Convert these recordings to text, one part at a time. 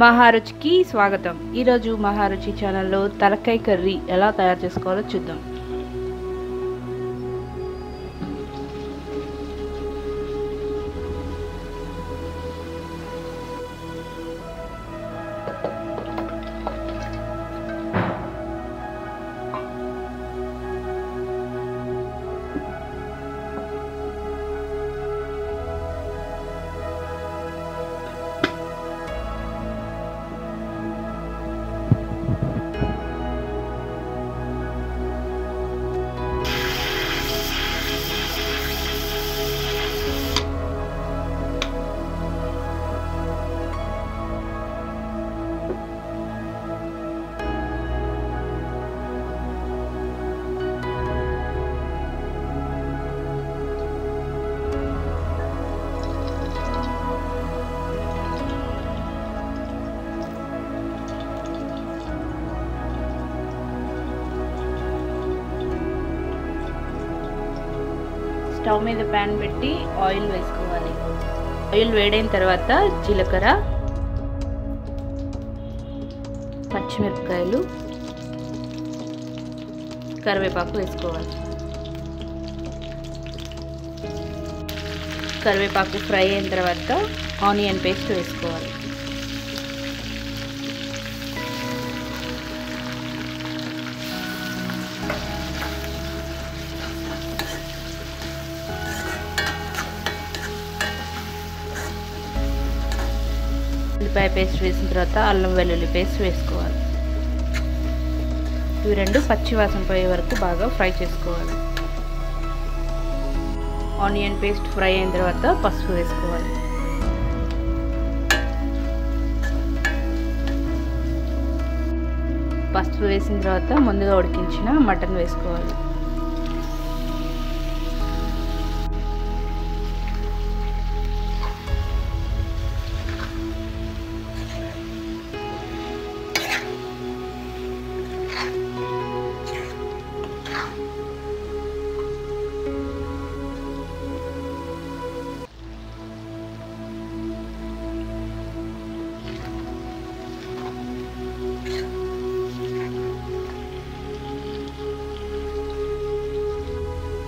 మహారుచికి స్వాగతం. ఈరోజు మహారుచి ఛానల్లో తలకాయ కర్రీ ఎలా తయారు చేసుకోవాలో చూద్దాం. స్టవ్ మీద ప్యాన్ పెట్టి ఆయిల్ వేసుకోవాలి. ఆయిల్ వేడైన తర్వాత జీలకర్ర, పచ్చిమిరపకాయలు, కరివేపాకు వేసుకోవాలి. కరివేపాకు ఫ్రై అయిన తర్వాత ఆనియన్ పేస్ట్ వేసుకోవాలి. ఉల్లిపాయ పేస్ట్ వేసిన తర్వాత అల్లం వెల్లుల్లి పేస్ట్ వేసుకోవాలి. ఇవి రెండు పచ్చి వాసన పోయే వరకు బాగా ఫ్రై చేసుకోవాలి. ఆనియన్ పేస్ట్ ఫ్రై అయిన తర్వాత పసుపు వేసుకోవాలి. పసుపు వేసిన తర్వాత ముందుగా ఉడికించిన మటన్ వేసుకోవాలి.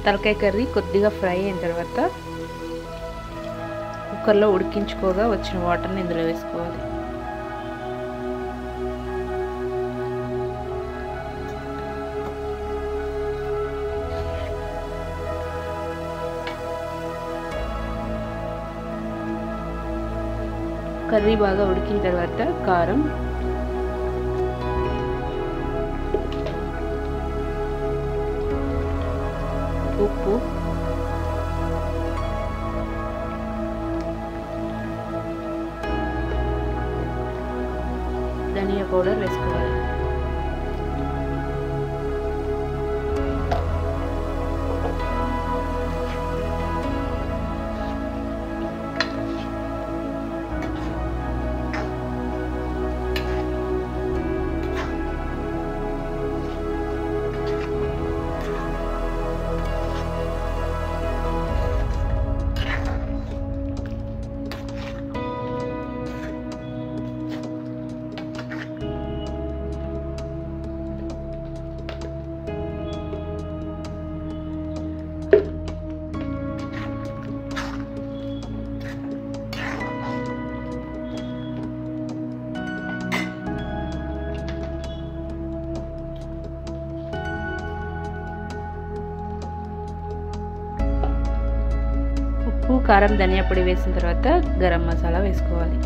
తలకాయ కర్రీ కొద్దిగా ఫ్రై అయిన తర్వాత కుక్కర్లో ఉడికించుకోగా వచ్చిన వాటర్ని ఇందులో వేసుకోవాలి. కర్రీ బాగా ఉడికిన తర్వాత కారం, ఉప్పు, ధనియా పౌడర్ వేసుకోవాలి. ఉప్పు, కారం, ధనియా పొడి వేసిన తర్వాత గరం మసాలా వేసుకోవాలి.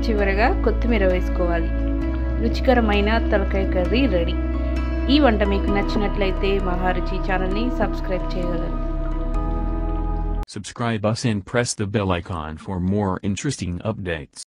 చివరగా కొత్తిమీర వేసుకోవాలి. రుచికరమైన తలకాయ కర్రీ రెడీ. ఈ వంట మీకు నచ్చినట్లయితే మహారుచి ఛానల్ని సబ్స్క్రైబ్ చేయగలరు. Subscribe us and press the bell icon for more interesting updates.